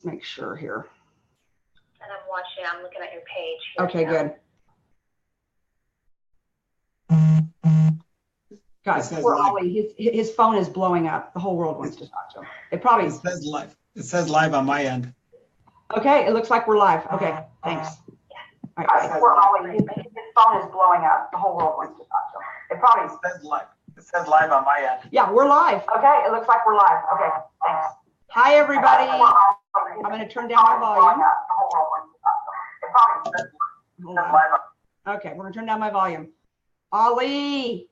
make sure here. And I'm looking at your page here. Okay, good. Guys, poor Ollie, his phone is blowing up. The whole world wants to talk to him. It says live. It says live on my end. Okay, it looks like we're live. Okay, thanks. All right, poor Ollie, his phone is blowing up. The whole world wants to talk to him. It says live. It says live on my end. Yeah, we're live. Okay, it looks like we're live. Okay, thanks. Hi, everybody. I'm going to turn down my volume. Hold on. Okay, we're going to turn down my volume. Ollie.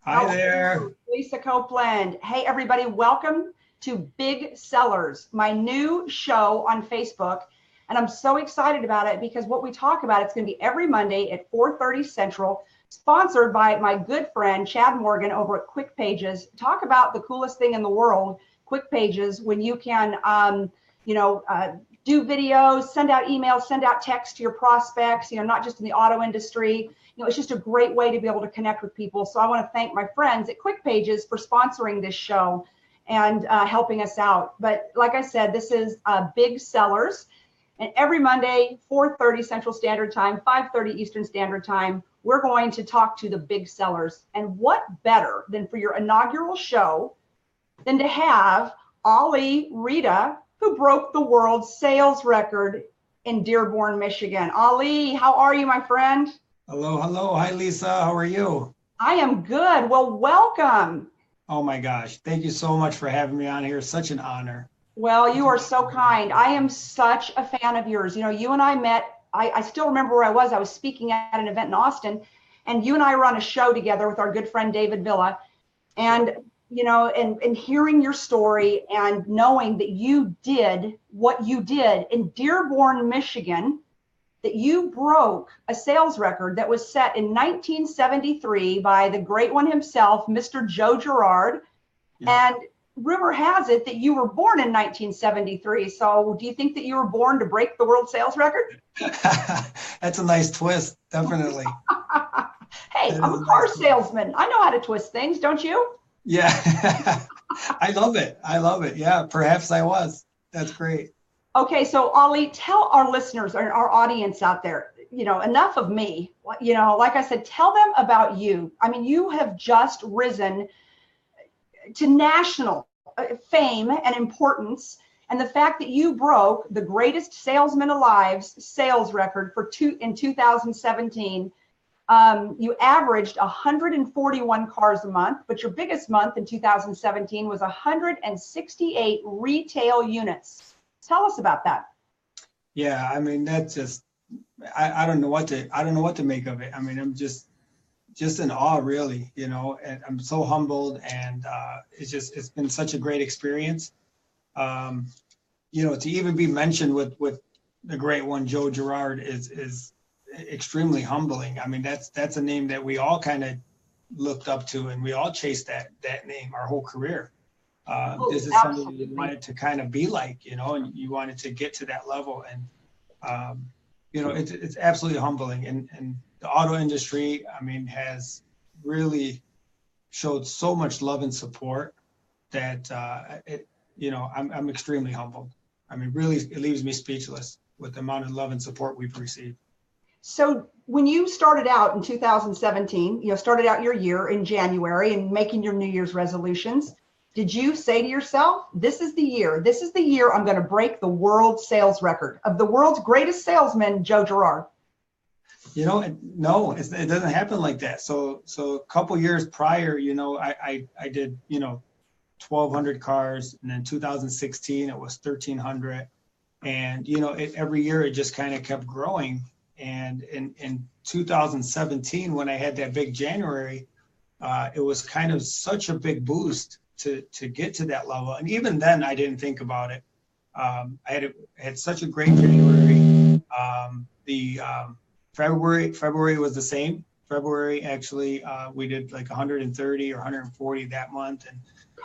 Hi there. Lisa Copeland. Hey, everybody. Welcome to Big Sellers, my new show on Facebook. And I'm so excited about it because what we talk about, it's going to be every Monday at 4:30 Central, sponsored by my good friend, Chad Morgan over at Quick Pages. Talk about the coolest thing in the world, Quick Pages, when you can, do videos, send out emails, send out texts to your prospects, not just in the auto industry. It's just a great way to be able to connect with people. So I want to thank my friends at Quick Pages for sponsoring this show and helping us out. But like I said, this is Big Sellers. And every Monday, 4:30 Central Standard Time, 5:30 Eastern Standard Time, we're going to talk to the big sellers. And what better than for your inaugural show than to have Ali Reda, who broke the world sales record in Dearborn, Michigan. Ali, how are you, my friend? Hello, hello. Hi, Lisa. How are you? I am good. Well, welcome. Oh, my gosh. Thank you so much for having me on here. Such an honor. Well, you are so kind. I am such a fan of yours. You and I met, I still remember where I was. I was speaking at an event in Austin, and you and I were on a show together with our good friend, David Villa. And and hearing your story and knowing that you did what you did in Dearborn, Michigan, that you broke a sales record that was set in 1973 by the great one himself, Mr. Joe Girard. Yeah. And rumor has it that you were born in 1973. So do you think that you were born to break the world sales record? That's a nice twist, definitely. Hey, I'm a car salesman. I know how to twist things, don't you? Yeah, I love it. I love it. Yeah, perhaps I was. That's great. Okay, so Ollie, tell our listeners and our audience out there, enough of me. Like I said, tell them about you. I mean, you have just risen to national fame and importance, and the fact that you broke the greatest salesman alive's sales record in 2017. You averaged 141 cars a month, but your biggest month in 2017 was 168 retail units. Tell us about that. Yeah, I mean, that's just, I don't know what to make of it. I mean, I'm just in awe, really, and I'm so humbled, and it's been such a great experience. To even be mentioned with the great one, Joe Girard, is extremely humbling. I mean, that's a name that we all kind of looked up to, and we all chased that name our whole career. This is absolutely. something you wanted to kind of be like, and you wanted to get to that level. And, it's absolutely humbling. And the auto industry, I mean, has really showed so much love and support that, I'm extremely humbled. I mean, really, it leaves me speechless with the amount of love and support we've received. So when you started out in 2017, started out your year in January and making your New Year's resolutions, did you say to yourself, this is the year I'm going to break the world sales record of the world's greatest salesman, Joe Girard? No, it doesn't happen like that. So a couple years prior, I did, 1,200 cars, and then 2016, it was 1,300. And, every year it just kind of kept growing. And in 2017, when I had that big January, it was kind of such a big boost to get to that level. And even then, I didn't think about it. I had such a great January. February was the same. February, actually, we did like 130 or 140 that month.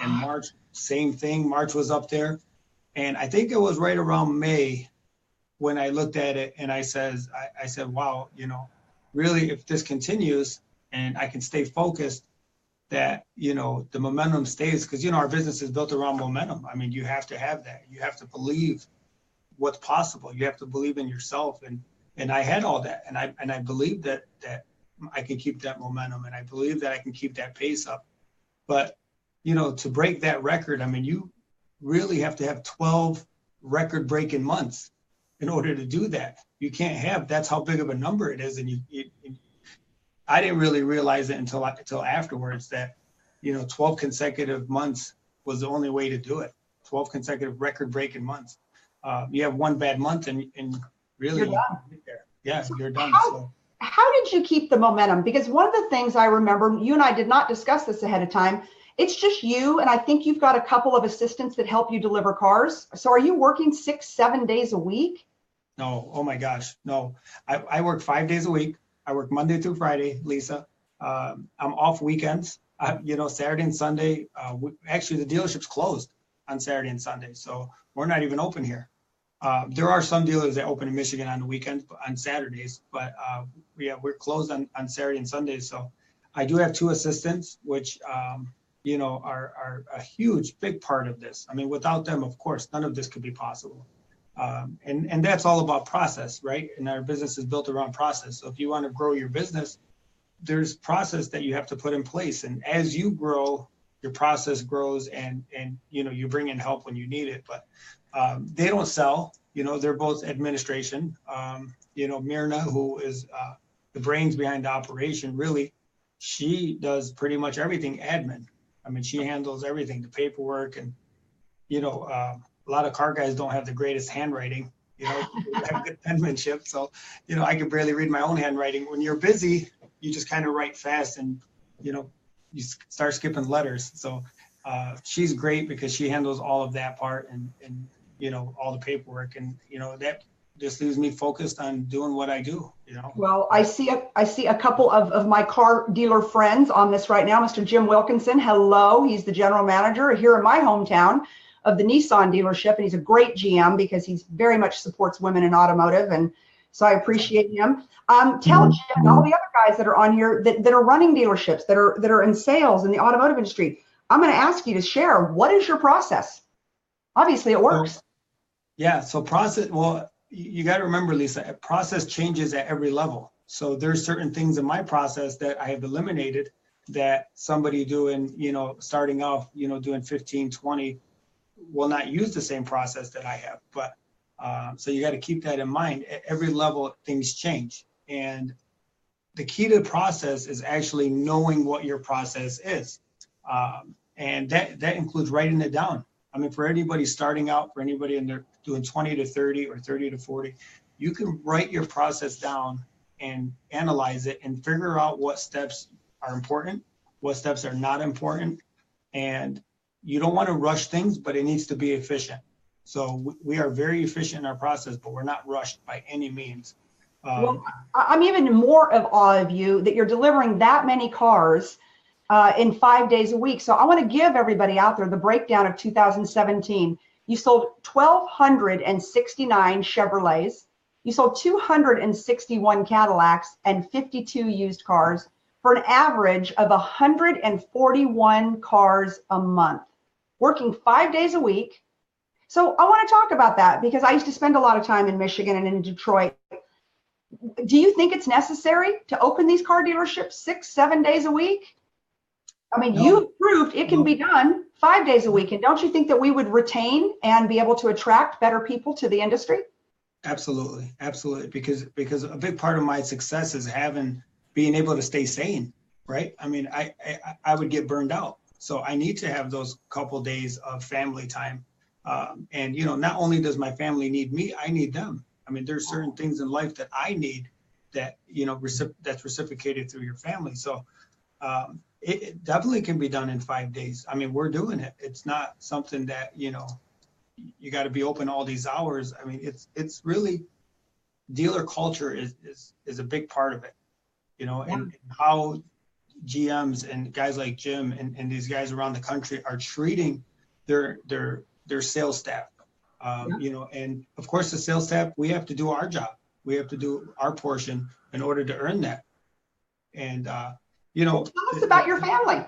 And March, same thing. March was up there. And I think it was right around May when I looked at it and I said, wow, really, if this continues and I can stay focused, that, the momentum stays, because, our business is built around momentum. I mean, you have to have that. You have to believe what's possible. You have to believe in yourself. And I had all that. And I believe that I can keep that momentum, and I believe that I can keep that pace up. But, you know, to break that record, I mean, you really have to have 12 record breaking months in order to do that. You can't have, that's how big of a number it is. And I didn't really realize it until afterwards that, you know, 12 consecutive months was the only way to do it. 12 consecutive record breaking months. You have one bad month and really You're done. there. Yeah, you're done. How did you keep the momentum? Because one of the things I remember, you and I did not discuss this ahead of time. It's just you, and I think you've got a couple of assistants that help you deliver cars. So are you working 6-7 days a week? No, oh my gosh, no. I work 5 days a week. I work Monday through Friday, Lisa. I'm off weekends. You know, Saturday and Sunday. Actually, the dealership's closed on Saturday and Sunday, so we're not even open here. There are some dealers that open in Michigan on the weekends, on Saturdays, but yeah, we're closed on Saturday and Sundays. So I do have 2 assistants, which, you know, are a huge, big part of this. I mean, without them, of course, none of this could be possible. And that's all about process, right? And our business is built around process. So if you want to grow your business, there's process that you have to put in place. And as you grow, your process grows, and you know, you bring in help when you need it. But they don't sell, you know, they're both administration. You know, Myrna, who is the brains behind the operation, really, she does pretty much everything admin. I mean, she handles everything, the paperwork, and, you know, a lot of car guys don't have the greatest handwriting, you know, have good penmanship. So, you know, I can barely read my own handwriting. When you're busy, you just kind of write fast and, you know, you start skipping letters. So she's great because she handles all of that part and, you know, all the paperwork, and, you know, that just leaves me focused on doing what I do, you know. Well, I see a couple of my car dealer friends on this right now. Mr. Jim Wilkinson, hello. He's the general manager here in my hometown of the Nissan dealership, and he's a great GM because he's very much supports women in automotive, and so I appreciate him. Tell Jim and all the other guys that are on here that are running dealerships, that are in sales in the automotive industry. I'm going to ask you to share, what is your process? Obviously, it works. Yeah. So process. Well, you got to remember, Lisa, process changes at every level. So there's certain things in my process that I have eliminated that somebody doing, you know, starting off, you know, doing 15, 20 will not use the same process that I have. But so you got to keep that in mind. At every level, things change. And the key to the process is actually knowing what your process is. And that includes writing it down. I mean, for anybody starting out, for anybody in there doing 20 to 30 or 30 to 40, you can write your process down and analyze it and figure out what steps are important, what steps are not important. And you don't want to rush things, but it needs to be efficient. So we are very efficient in our process, but we're not rushed by any means. Well, I'm even more of awe of you that you're delivering that many cars in 5 days a week. So I want to give everybody out there the breakdown of 2017. You sold 1,269 Chevrolets. You sold 261 Cadillacs and 52 used cars for an average of 141 cars a month, working 5 days a week. So I want to talk about that because I used to spend a lot of time in Michigan and in Detroit. Do you think it's necessary to open these car dealerships 6-7 days a week? I mean, No. you've proved it can be done 5 days a week. And don't you think that we would retain and be able to attract better people to the industry? Absolutely. Absolutely. Because a big part of my success is being able to stay sane, right? I mean, I would get burned out. So I need to have those couple days of family time. And, you know, not only does my family need me, I need them. I mean, there's certain things in life that I need that, you know, that's reciprocated through your family. So it definitely can be done in 5 days. I mean, we're doing it. It's not something that, you know, you got to be open all these hours. I mean, it's really, dealer culture is a big part of it, you know, and how GMs and guys like Jim and these guys around the country are treating their sales staff. You know, and of course the sales staff, we have to do our job. We have to do our portion in order to earn that. And, you know. Tell us about your family.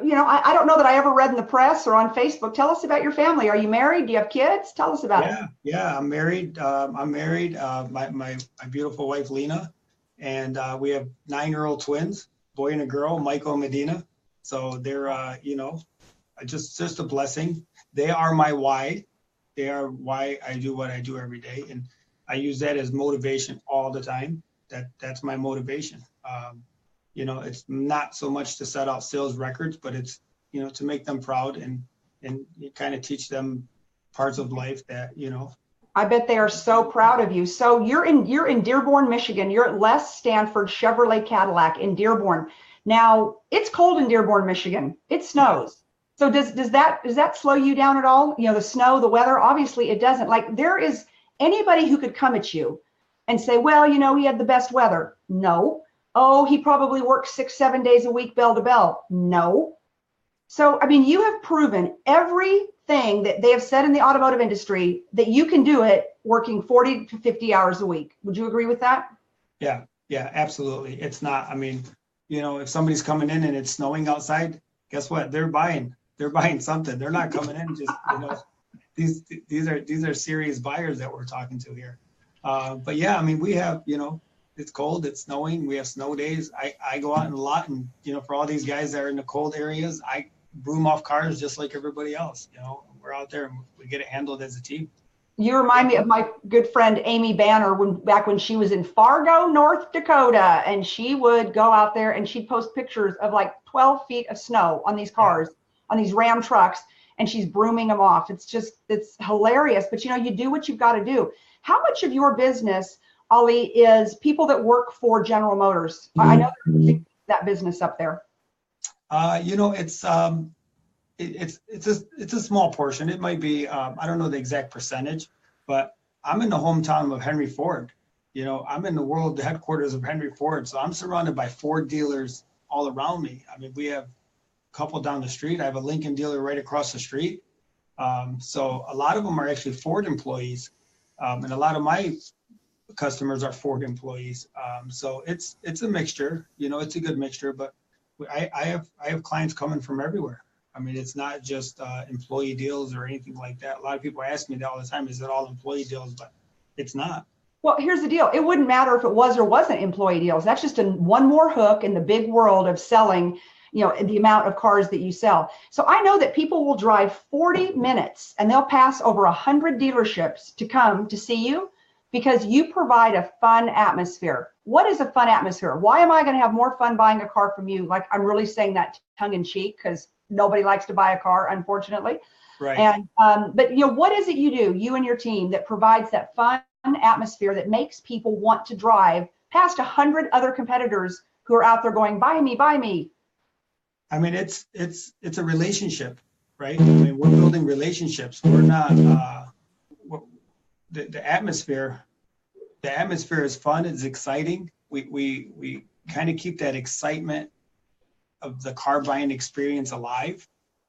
I don't know that I ever read in the press or on Facebook. Tell us about your family. Are you married? Do you have kids? Tell us about it. Yeah, I'm married. My beautiful wife, Lena, and we have 9-year-old twins, boy and a girl, Michael and Medina. So they're, just a blessing. They are my why. They are why I do what I do every day. And I use that as motivation all the time. That's my motivation. It's not so much to set out sales records, but it's, to make them proud and you kind of teach them parts of life that, I bet they are so proud of you. So you're in Dearborn, Michigan. You're at Les Stanford Chevrolet Cadillac in Dearborn. Now it's cold in Dearborn, Michigan. It snows. So does that slow you down at all? The snow, the weather, obviously it doesn't. Like, there is anybody who could come at you and say, well, he had the best weather. No. Oh, he probably works 6-7 days a week, bell to bell. No. So, you have proven everything that they have said in the automotive industry that you can do it working 40 to 50 hours a week. Would you agree with that? Yeah, absolutely. It's not, if somebody's coming in and it's snowing outside, guess what? They're buying something. They're not coming in just, these are serious buyers that we're talking to here. But yeah, we have, it's cold, it's snowing, we have snow days. I go out in a lot, and, for all these guys that are in the cold areas, I broom off cars just like everybody else. We're out there and we get it handled as a team. You remind me of my good friend Amy Banner back when she was in Fargo, North Dakota, and she would go out there and she'd post pictures of like 12 feet of snow on these cars, on these Ram trucks, and she's brooming them off. It's hilarious, but you do what you've got to do. How much of your business, Ali, is people that work for General Motors? I know there's that business up there. It's a small portion. It might be, I don't know the exact percentage, but I'm in the hometown of Henry Ford. I'm in the world headquarters of Henry Ford. So I'm surrounded by Ford dealers all around me. We have a couple down the street. I have a Lincoln dealer right across the street. So a lot of them are actually Ford employees. And a lot of my customers are Ford employees. So it's a mixture, it's a good mixture, but I have clients coming from everywhere. It's not just employee deals or anything like that. A lot of people ask me that all the time, is it all employee deals? But it's not. Well, here's the deal. It wouldn't matter if it was or wasn't employee deals. That's just one more hook in the big world of selling, the amount of cars that you sell. So I know that people will drive 40 minutes and they'll pass over 100 dealerships to come to see you because you provide a fun atmosphere. What is a fun atmosphere? Why am I going to have more fun buying a car from you? Like, I'm really saying that tongue in cheek because nobody likes to buy a car, unfortunately. Right. And but what is it you do, you and your team, that provides that fun atmosphere that makes people want to drive past 100 other competitors who are out there going, buy me, buy me? It's a relationship, right? We're building relationships. We're not the atmosphere. The atmosphere is fun. It's exciting. We kind of keep that excitement of the car buying experience alive.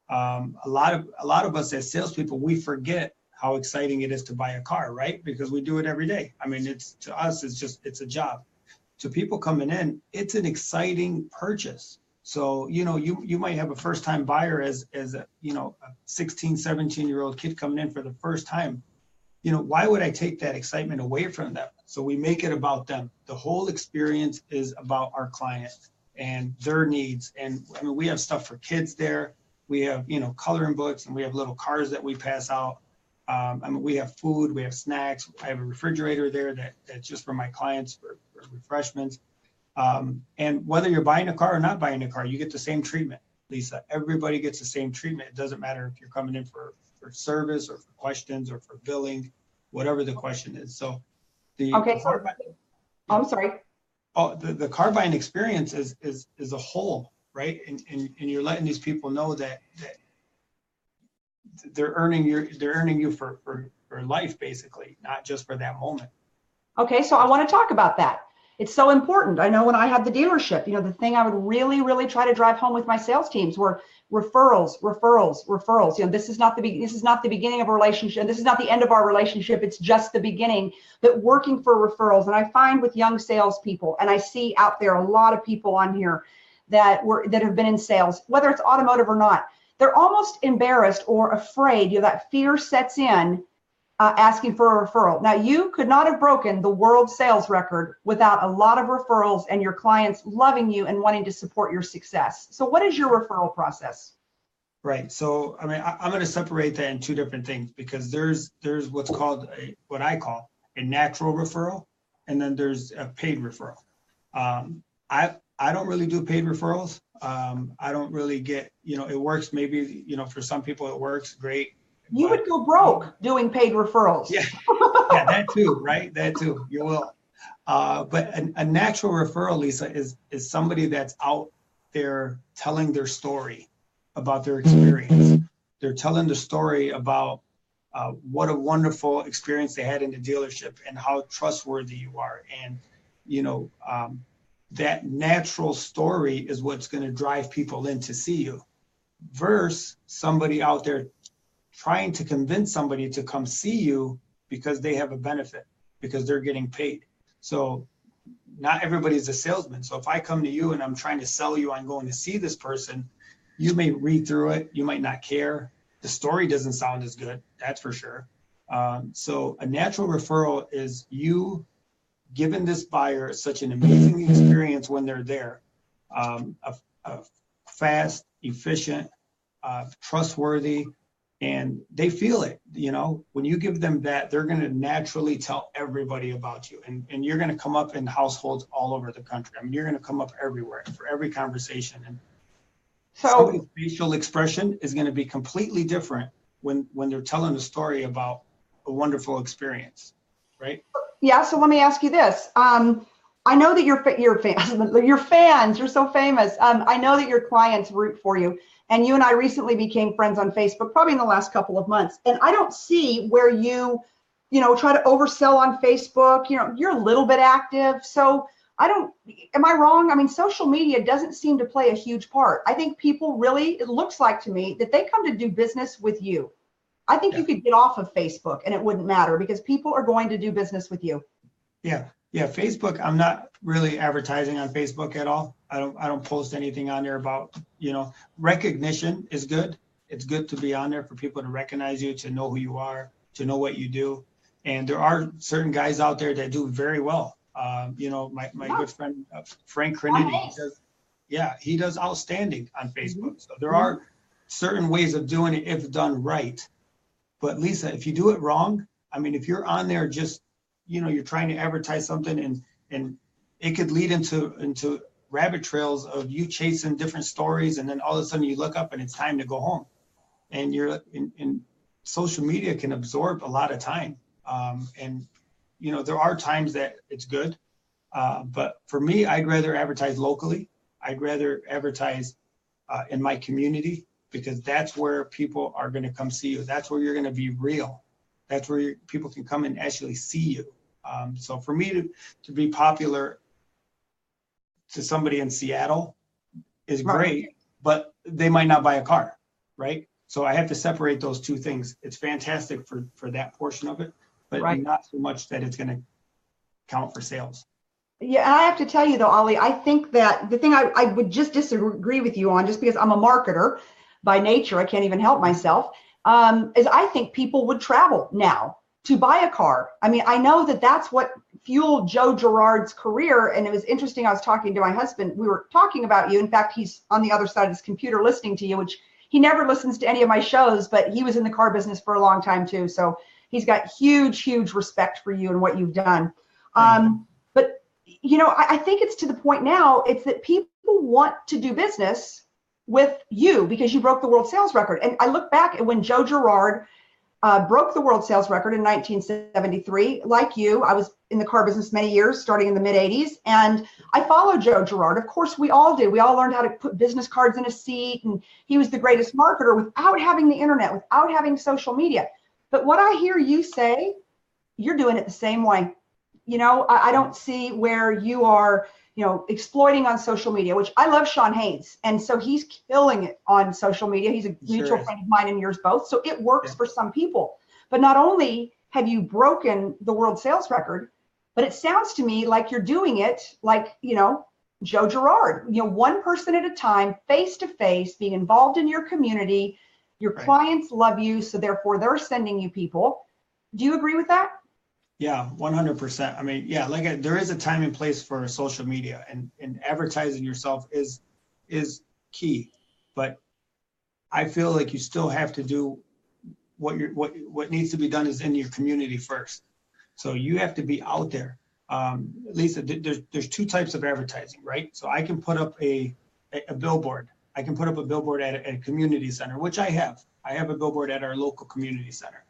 A lot of us as salespeople, we forget how exciting it is to buy a car, right? Because we do it every day. It's, to us, it's a job. To people coming in, it's an exciting purchase. So, you might have a first time buyer as a 16, 17-year-old kid coming in for the first time. Why would I take that excitement away from them? So we make it about them. The whole experience is about our client and their needs. And we have stuff for kids there. We have, coloring books, and we have little cars that we pass out. We have food, we have snacks. I have a refrigerator there that's just for my clients for refreshments. And whether you're buying a car or not buying a car, you get the same treatment, Lisa. Everybody gets the same treatment. It doesn't matter if you're coming in for service or for questions or for billing, whatever the question is. So I'm sorry. Oh, the car buying experience is a whole, right? And you're letting these people know that they're earning you for life, basically, not just for that moment. Okay, so I want to talk about that. It's so important. I know when I had the dealership, the thing I would really, really try to drive home with my sales teams were referrals. This is not the beginning of a relationship. This is not the end of our relationship. It's just the beginning. But working for referrals, and I find with young salespeople, and I see out there a lot of people on here that have been in sales, whether it's automotive or not. They're almost embarrassed or afraid. That fear sets in, asking for a referral. Now, you could not have broken the world sales record without a lot of referrals and your clients loving you and wanting to support your success. So what is your referral process? Right. So, I mean, I'm going to separate that in two different things, because there's what's called what I call a natural referral, and then there's a paid referral. I don't really do paid referrals. I don't really get, it works maybe, for some people it works great. You would go broke doing paid referrals. Yeah, yeah, that too, right? That too, you will. But a natural referral, Lisa, is somebody that's out there telling their story about their experience. They're telling the story about what a wonderful experience they had in the dealership and how trustworthy you are. And, that natural story is what's going to drive people in to see you, versus somebody out there trying to convince somebody to come see you because they have a benefit, because they're getting paid. So not everybody's a salesman. So if I come to you and I'm trying to sell you on going to see this person, you may read through it. You might not care. The story doesn't sound as good, that's for sure. So a natural referral is you giving this buyer such an amazing experience when they're there, a fast, efficient, trustworthy, and they feel it. When you give them that, they're going to naturally tell everybody about you, and you're going to come up in households all over the country. I mean, you're going to come up everywhere for every conversation, and somebody's facial expression is going to be completely different when they're telling a story about a wonderful experience, right? Yeah. So let me ask you this. I know that your fans, you're so famous. I know that your clients root for you, and you and I recently became friends on Facebook, probably in the last couple of months. And I don't see where you try to oversell on Facebook. You're a little bit active. So am I wrong? I mean, social media doesn't seem to play a huge part. I think people really, it looks like to me that they come to do business with you. I think you could get off of Facebook and it wouldn't matter, because people are going to do business with you. Yeah. Facebook. I'm not really advertising on Facebook at all. I don't post anything on there about, recognition is good. It's good to be on there for people to recognize you, to know who you are, to know what you do. And there are certain guys out there that do very well. My good friend, Frank Crinity, he does outstanding on Facebook. So there are certain ways of doing it if done right. But Lisa, if you do it wrong, I mean, if you're on there just, you're trying to advertise something and it could lead into rabbit trails of you chasing different stories, and then all of a sudden you look up and it's time to go home. And you're in social media can absorb a lot of time. And there are times that it's good. But for me, I'd rather advertise locally. I'd rather advertise in my community, because that's where people are going to come see you. That's where you're going to be real. That's where people can come and actually see you. So for me to be popular to somebody in Seattle is great, but they might not buy a car, right? So I have to separate those two things. It's fantastic for that portion of it, but not so much that it's going to count for sales. Yeah, and I have to tell you though, Ali, I think that the thing I would just disagree with you on, just because I'm a marketer by nature, I can't even help myself, is I think people would travel now to buy a car. I mean, I know that that's what fueled Joe Girard's career. And it was interesting. I was talking to my husband. We were talking about you. In fact, he's on the other side of his computer listening to you, which he never listens to any of my shows, but he was in the car business for a long time too. So he's got huge, huge respect for you and what you've done. But, I think it's to the point now, it's that people want to do business with you because you broke the world sales record. And I look back at when Joe Girard broke the world sales record in 1973. Like you, I was in the car business many years, starting in the mid 80s. And I followed Joe Girard. Of course, we all did. We all learned how to put business cards in a seat. And he was the greatest marketer without having the internet, without having social media. But what I hear you say, you're doing it the same way. I don't see where you are, exploiting on social media, which I love Sean Hayes. And so he's killing it on social media. He's a mutual friend of mine and yours both. So it works for some people. But not only have you broken the world sales record, but it sounds to me like you're doing it like, Joe Girard, one person at a time, face to face, being involved in your community. Your clients love you, so therefore they're sending you people. Do you agree with that? Yeah, 100%. I mean, yeah, there is a time and place for social media, and advertising yourself is key. But I feel like you still have to do what needs to be done is in your community first. So you have to be out there. Lisa, there's two types of advertising, right? So I can put up a billboard. I can put up a billboard at a community center, which I have. I have a billboard at our local community center.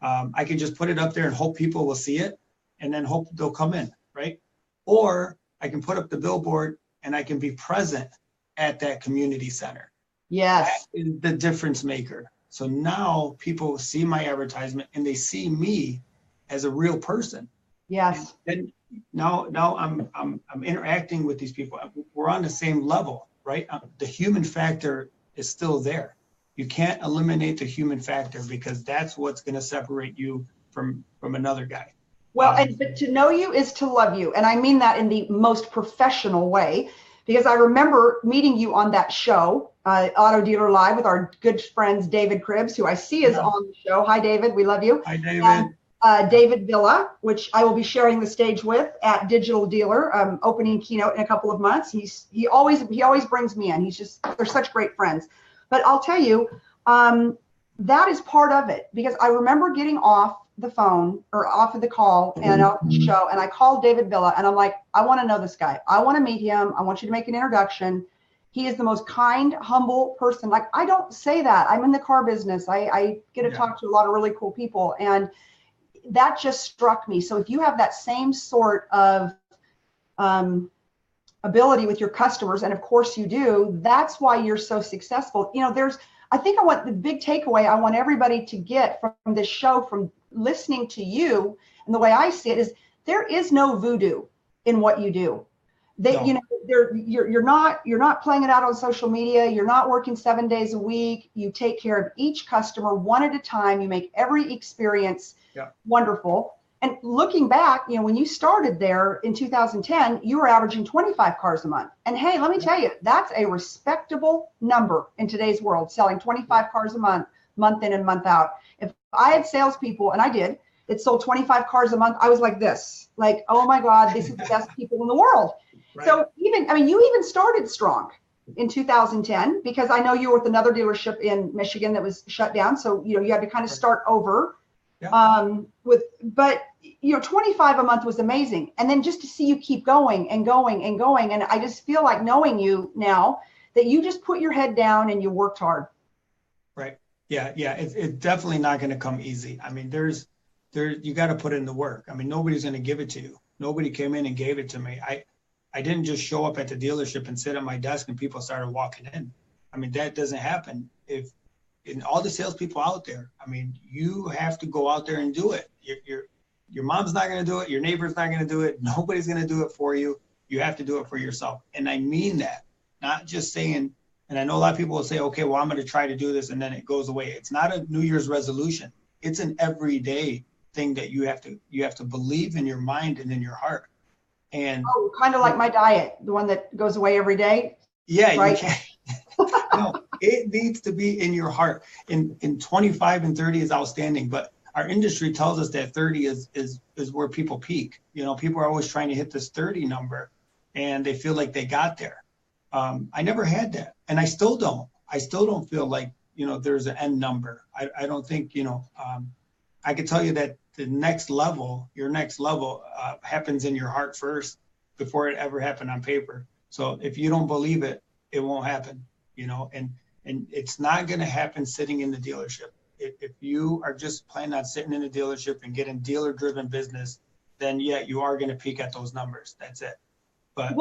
I can just put it up there and hope people will see it and then hope they'll come in, right? Or I can put up the billboard and I can be present at that community center. Yes. That is the difference maker. So now people see my advertisement and they see me as a real person. Yes. And now I'm interacting with these people. We're on the same level, right? The human factor is still there. You can't eliminate the human factor because that's what's going to separate you from another guy. Well, but to know you is to love you. And I mean that in the most professional way, because I remember meeting you on that show, Auto Dealer Live, with our good friends, David Cribbs, who I see is on the show. Hi, David. We love you. Hi, David. And David Villa, which I will be sharing the stage with at Digital Dealer, opening keynote in a couple of months. He always brings me in. They're such great friends. But I'll tell you, that is part of it, because I remember getting off the phone or off of the call and off the show, and I called David Villa and I'm like, I want to know this guy. I want to meet him. I want you to make an introduction. He is the most kind, humble person. Like, I don't say that. I'm in the car business. I get to talk to a lot of really cool people, and that just struck me. So if you have that same sort of ability with your customers, and of course you do, that's why you're so successful. The big takeaway I want everybody to get from this show, from listening to you, and the way I see it, is there is no voodoo in what you do. You're not playing it out on social media. You're not working 7 days a week. You take care of each customer one at a time. You make every experience wonderful. And looking back, when you started there in 2010, you were averaging 25 cars a month. And hey, let me tell you, that's a respectable number in today's world, selling 25 cars a month, month in and month out. If I had salespeople, and I did, that sold 25 cars a month, I was like this, like, oh my God, this is the best people in the world. Right. So you even started strong in 2010, because I know you were with another dealership in Michigan that was shut down. So, you had to kind of start over. Yeah. But 25 a month was amazing. And then just to see you keep going and going and going. And I just feel like, knowing you now, that you just put your head down and you worked hard. Right. Yeah. It's definitely not going to come easy. I mean, you got to put in the work. I mean, nobody's going to give it to you. Nobody came in and gave it to me. I didn't just show up at the dealership and sit at my desk and people started walking in. I mean, that doesn't happen. In all the salespeople out there, I mean, you have to go out there and do it. Your mom's not going to do it. Your neighbor's not going to do it. Nobody's going to do it for you. You have to do it for yourself. And I mean that, not just saying, and I know a lot of people will say, okay, well, I'm going to try to do this and then it goes away. It's not a New Year's resolution. It's an everyday thing that you have to believe in your mind and in your heart. And kind of like my diet, the one that goes away every day. Yeah, right? You can't. No, it needs to be in your heart. In 25 and 30 is outstanding, but our industry tells us that 30 is where people peak. People are always trying to hit this 30 number, and they feel like they got there. I never had that, and I still don't. I still don't feel like there's an end number. I don't think I can tell you that your next level happens in your heart first before it ever happened on paper. So if you don't believe it, it won't happen. And it's not going to happen sitting in the dealership. If you are just planning on sitting in the dealership and getting dealer-driven business, then you are going to peak at those numbers. That's it. But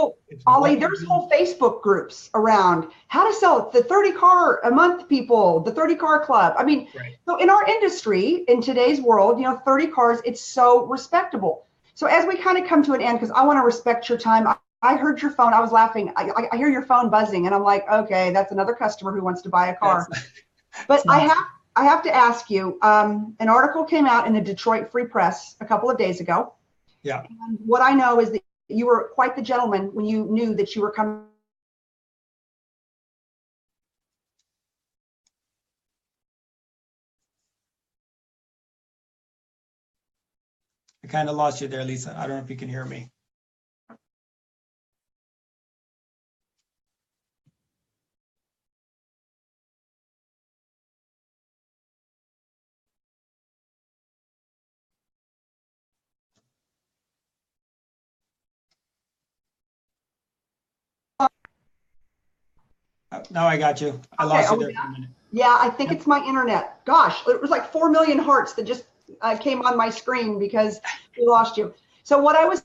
Ali, there's whole Facebook groups around how to sell the 30 car a month people, the 30 car club. I mean, So in our industry, in today's world, 30 cars, it's so respectable. So as we kind of come to an end, because I want to respect your time, I heard your phone. I was laughing. I hear your phone buzzing, and I'm like, okay, that's another customer who wants to buy a car. But I have to ask you. An article came out in the Detroit Free Press a couple of days ago. Yeah. And what I know is that you were quite the gentleman when you knew that you were coming. I kind of lost you there, Lisa. I don't know if you can hear me. Now I got you. I lost you there for a minute. Yeah, I think it's my internet. Gosh, it was like 4 million hearts that just came on my screen because we lost you. So what I was,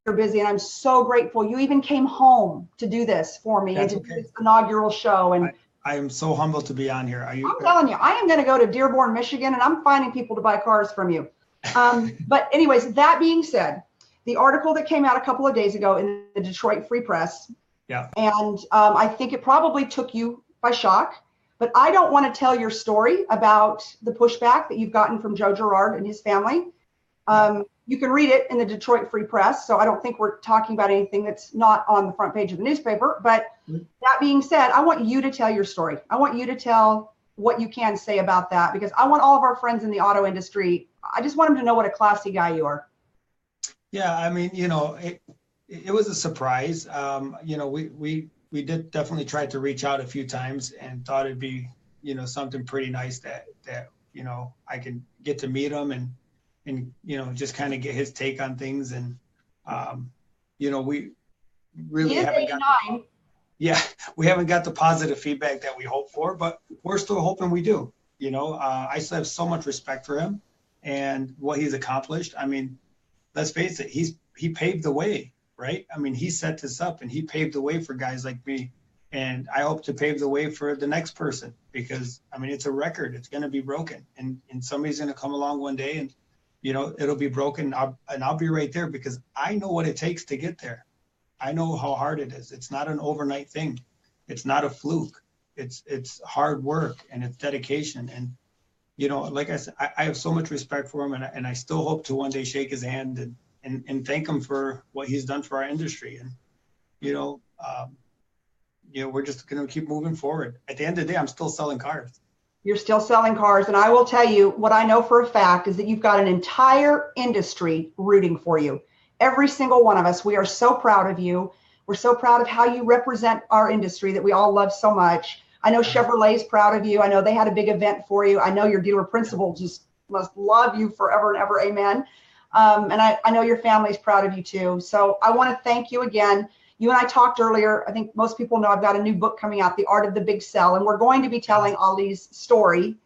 you're busy, and I'm so grateful. You even came home to do this for me. That's and to okay. do this inaugural show. And I am so humbled to be on here. I'm telling you, I am going to go to Dearborn, Michigan, and I'm finding people to buy cars from you. But anyways, that being said, the article that came out a couple of days ago in the Detroit Free Press, yeah, and I think it probably took you by shock, but I don't want to tell your story about the pushback that you've gotten from Joe Girard and his family. You can read it in the Detroit Free Press, so I don't think we're talking about anything that's not on the front page of the newspaper. But that being said, I want you to tell your story. I want you to tell what you can say about that, because I want all of our friends in the auto industry, I just want them to know what a classy guy you are. Yeah, I mean, it was a surprise. We did definitely try to reach out a few times and thought it'd be, something pretty nice that I can get to meet him and just kind of get his take on things. And we really haven't got we haven't got the positive feedback that we hope for, but we're still hoping we do. I still have so much respect for him and what he's accomplished. I mean, let's face it, he paved the way, right? I mean, he set this up and he paved the way for guys like me. And I hope to pave the way for the next person, because I mean, it's a record. It's going to be broken, and somebody's going to come along one day and, it'll be broken. I'll be right there, because I know what it takes to get there. I know how hard it is. It's not an overnight thing. It's not a fluke. It's hard work and it's dedication. And, like I said, I have so much respect for him, and I still hope to one day shake his hand and thank him for what he's done for our industry. And, we're just going to keep moving forward. At the end of the day, I'm still selling cars. You're still selling cars. And I will tell you, what I know for a fact is that you've got an entire industry rooting for you. Every single one of us. We are so proud of you. We're so proud of how you represent our industry that we all love so much. I know Chevrolet's proud of you. I know they had a big event for you. I know your dealer principal just must love you forever and ever. Amen. And I know your family's proud of you too. So I want to thank you again. You and I talked earlier. I think most people know I've got a new book coming out, The Art of the Big Sell. And we're going to be telling Ali's story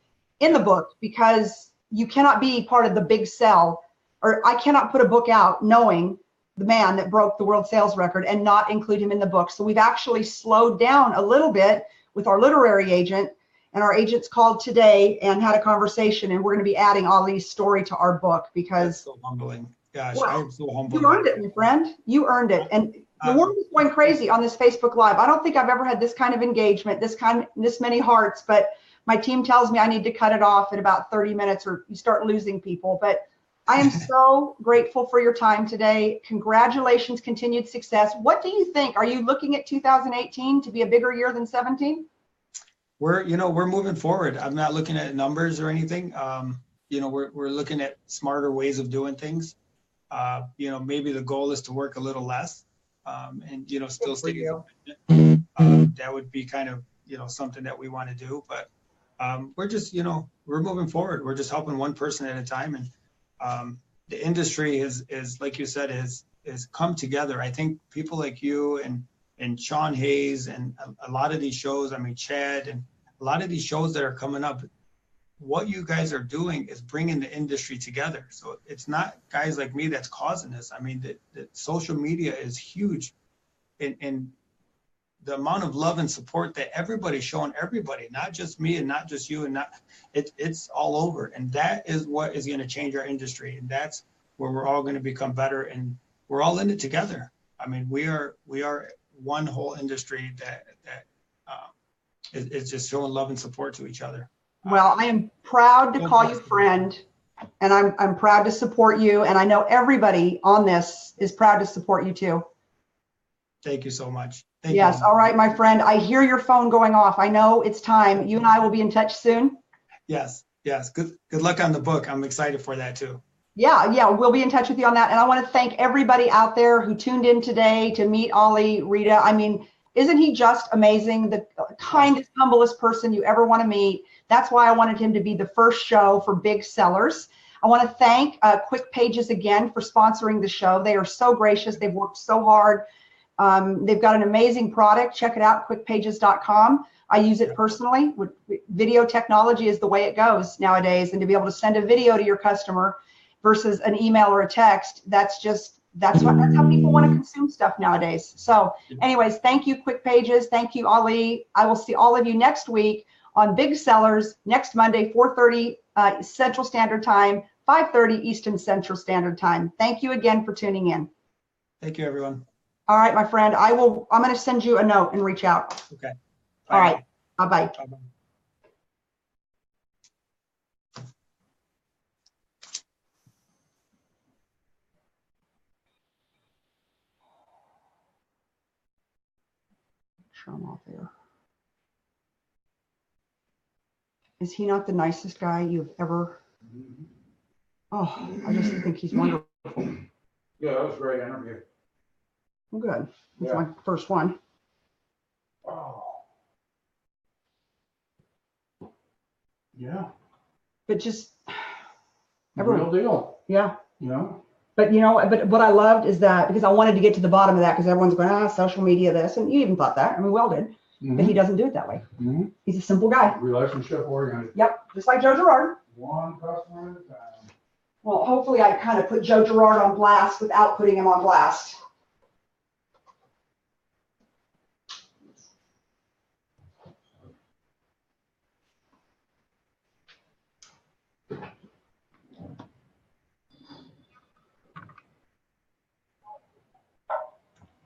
in the book, because you cannot be part of the big sell, or I cannot put a book out knowing the man that broke the world sales record and not include him in the book. So we've actually slowed down a little bit with our literary agent, and our agents called today and had a conversation, and we're going to be adding Ali's story to our book, because that's so humbling. Gosh, I am so humbled. You earned it, my friend. You earned it. And the world is going crazy on this Facebook Live. I don't think I've ever had this kind of engagement, this many hearts, but my team tells me I need to cut it off in about 30 minutes or you start losing people. But I am so grateful for your time today. Congratulations, continued success. What do you think? Are you looking at 2018 to be a bigger year than 17? We're moving forward. I'm not looking at numbers or anything. We're looking at smarter ways of doing things. Maybe the goal is to work a little less, and still stay. That would be kind of something that we want to do. But we're just we're moving forward. We're just helping one person at a time, and the industry is like you said is come together. I think people like you and Sean Hayes and a lot of these shows. I mean, Chad and a lot of these shows that are coming up. What you guys are doing is bringing the industry together. So it's not guys like me that's causing this. I mean, the social media is huge in the amount of love and support that everybody's showing everybody, not just me and not just you, and it's all over. And that is what is going to change our industry. And that's where we're all going to become better, and we're all in it together. I mean, we are one whole industry that is just showing love and support to each other. Well, I am proud to call you friend. And I'm proud to support you. And I know everybody on this is proud to support you too. Thank you so much. Thank Yes. you. All right, my friend. I hear your phone going off. I know it's time. You and I will be in touch soon. Yes. Yes. Good luck on the book. I'm excited for that too. Yeah, we'll be in touch with you on that. And I want to thank everybody out there who tuned in today to meet Ali Reda. I mean, isn't he just amazing? The kindest, humblest person you ever want to meet. That's why I wanted him to be the first show for big sellers. I want to thank Quick Pages again for sponsoring the show. They are so gracious. They've worked so hard. They've got an amazing product. Check it out, quickpages.com. I use it personally. Video technology is the way it goes nowadays. And to be able to send a video to your customer versus an email or a text, that's how people want to consume stuff nowadays. So anyways, thank you, Quick Pages. Thank you, Ali. I will see all of you next week on Big Sellers next Monday, 4:30 Central Standard Time, 5:30 Eastern Central Standard Time. Thank you again for tuning in. Thank you, everyone. All right, my friend. I'm going to send you a note and reach out. Okay. All right. Bye-bye. Bye-bye. Show him off there. Is he not the nicest guy you've ever? Oh, I just think he's wonderful. Yeah, that was a great interview. Well, good. It's Yeah. my first one. Oh. Yeah. But just The real deal. yeah. You know? But but what I loved is that, because I wanted to get to the bottom of that, because everyone's going, social media this, and you even thought that. I mean, we all did. But he doesn't do it that way. He's a simple guy. Relationship oriented. Yep, just like Joe Girard. One customer at a time. Well, hopefully I kind of put Joe Girard on blast without putting him on blast.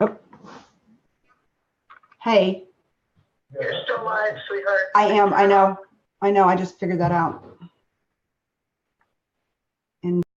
Oh. Hey. You're still live, sweetheart. I am. I know. I just figured that out.